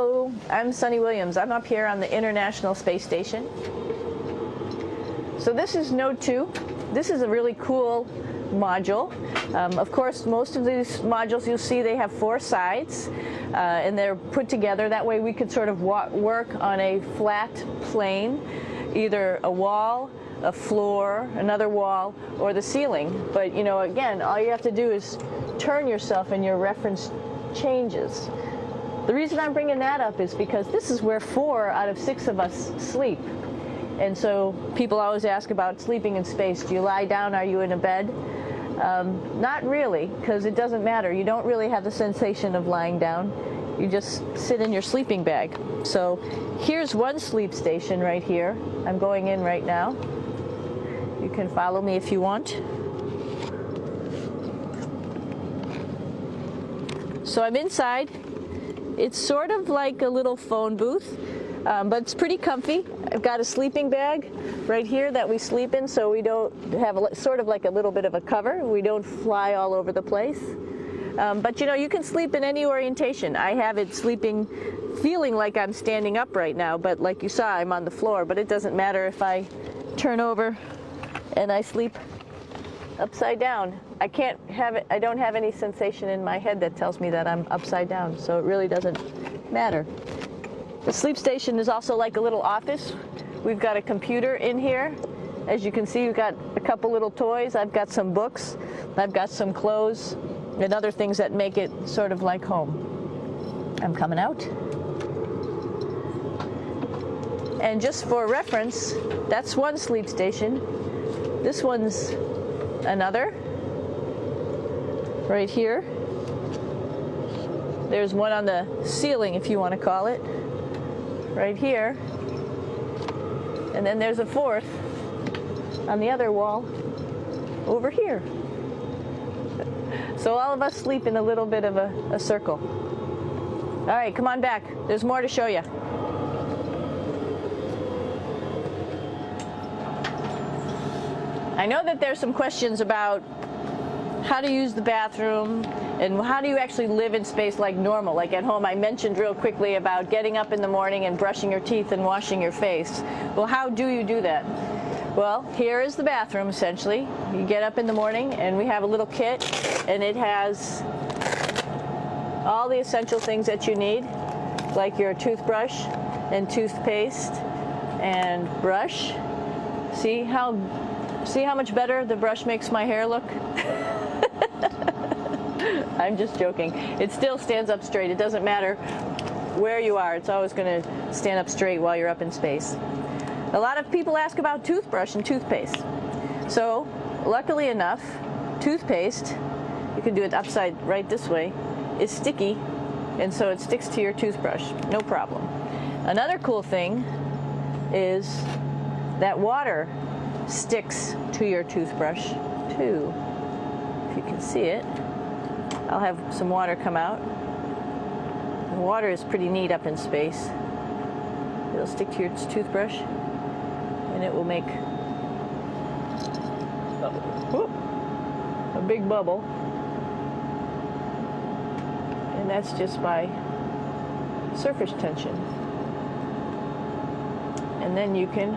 Hello, I'm Sunny Williams. I'm up here on the International Space Station. So this is Node 2. This is a really cool module. Of course, most of these modules you'll see they have 4 sides and they're put together. That way we could sort of work on a flat plane, either a wall, a floor, another wall, or the ceiling. But you know, again, all you have to do is turn yourself and your reference changes. The reason I'm bringing that up is because this is where 4 out of 6 of us sleep. And so people always ask about sleeping in space. Do you lie down? Are you in a bed? Not really, because it doesn't matter. You don't really have the sensation of lying down. You just sit in your sleeping bag. So here's one sleep station right here. I'm going in right now. You can follow me if you want. So I'm inside. It's sort of like a little phone booth, but it's pretty comfy. I've got a sleeping bag right here that we sleep in, so we don't have sort of like a little bit of a cover. We don't fly all over the place. But you know, you can sleep in any orientation. I have it sleeping, feeling like I'm standing up right now, but like you saw, I'm on the floor. But it doesn't matter if I turn over and I sleep upside down. I don't have any sensation in my head that tells me that I'm upside down, so it really doesn't matter. The sleep station is also like a little office. We've got a computer in here. As you can see, we've got a couple little toys. I've got some books. I've got some clothes and other things that make it sort of like home. I'm coming out. And just for reference, that's one sleep station. This one's another. Right here. There's one on the ceiling, if you want to call it. Right here. And then there's a 4th on the other wall over here. So all of us sleep in a little bit of a circle. All right, come on back. There's more to show you. I know that there's some questions about how to use the bathroom and how do you actually live in space like normal, like at home. I mentioned real quickly about getting up in the morning and brushing your teeth and washing your face. Well, how do you do that? Well, here is the bathroom essentially. You get up in the morning and we have a little kit and it has all the essential things that you need, like your toothbrush and toothpaste and brush. See how much better the brush makes my hair look? I'm just joking. It still stands up straight. It doesn't matter where you are. It's always going to stand up straight while you're up in space. A lot of people ask about toothbrush and toothpaste. So, luckily enough, toothpaste, you can do it upside right this way, is sticky, and so it sticks to your toothbrush. No problem. Another cool thing is that water sticks to your toothbrush too. If you can see it, I'll have some water come out. The water is pretty neat up in space. It'll stick to your toothbrush and it will make a big bubble, and that's just by surface tension. And then you can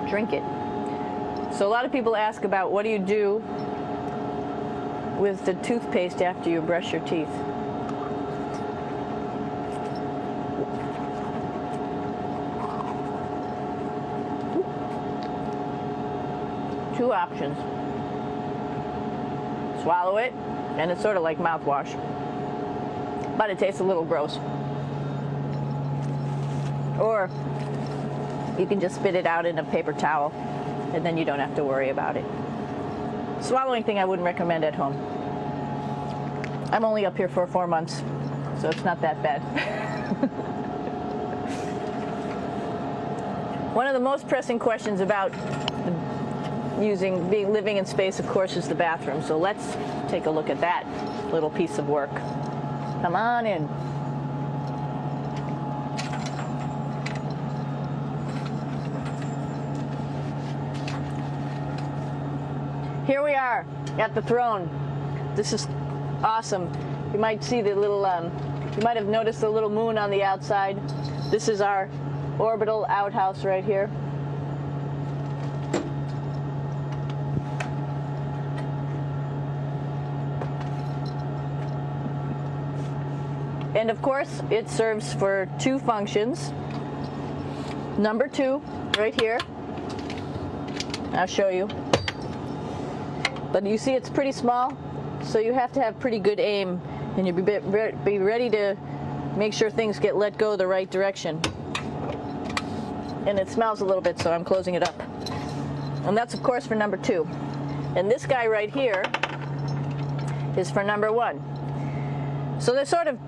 drink it. So a lot of people ask about what do you do with the toothpaste after you brush your teeth. Two options. Swallow it, and it's sort of like mouthwash, but it tastes a little gross. Or you can just spit it out in a paper towel, and then you don't have to worry about it. Swallowing thing I wouldn't recommend at home. I'm only up here for 4 months, so it's not that bad. One of the most pressing questions about living in space, of course, is the bathroom. So let's take a look at that little piece of work. Come on in. Here we are at the throne. This is awesome. You might see the little You might have noticed a little moon on the outside. This is our orbital outhouse right here. And of course, it serves for two functions. Number 2, right here. I'll show you. But you see it's pretty small, so you have to have pretty good aim, and you'll be ready to make sure things get let go the right direction. And it smells a little bit, so I'm closing it up. And that's, of course, for number 2. And this guy right here is for number 1. So they're sort of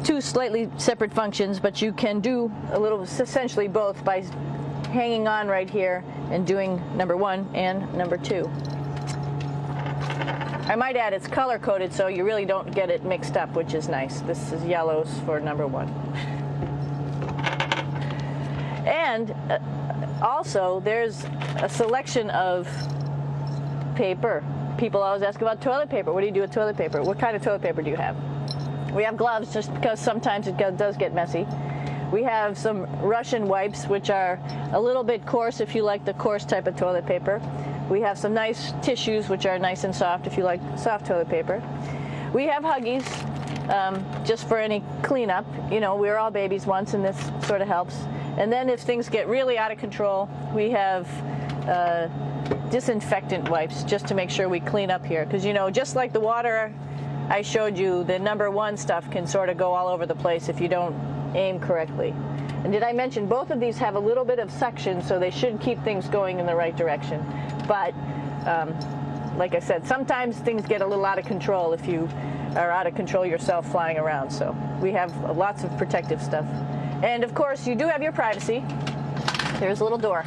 two slightly separate functions, but you can do a little, essentially both, by hanging on right here and doing number 1 and number 2. I might add it's color coded, so you really don't get it mixed up, which is nice. This is yellows for number 1. And also there's a selection of paper. People always ask about toilet paper. What do you do with toilet paper? What kind of toilet paper do you have? We have gloves, just because sometimes it does get messy. We have some Russian wipes, which are a little bit coarse if you like the coarse type of toilet paper. We have some nice tissues, which are nice and soft if you like soft toilet paper. We have Huggies, just for any cleanup. You know, we were all babies once, and this sort of helps. And then if things get really out of control, we have disinfectant wipes, just to make sure we clean up here. Because, you know, just like the water I showed you, the number 1 stuff can sort of go all over the place if you don't aim correctly. And did I mention both of these have a little bit of suction, so they should keep things going in the right direction. But like I said, sometimes things get a little out of control if you are out of control yourself flying around. So we have lots of protective stuff. And of course, you do have your privacy. There's a little door.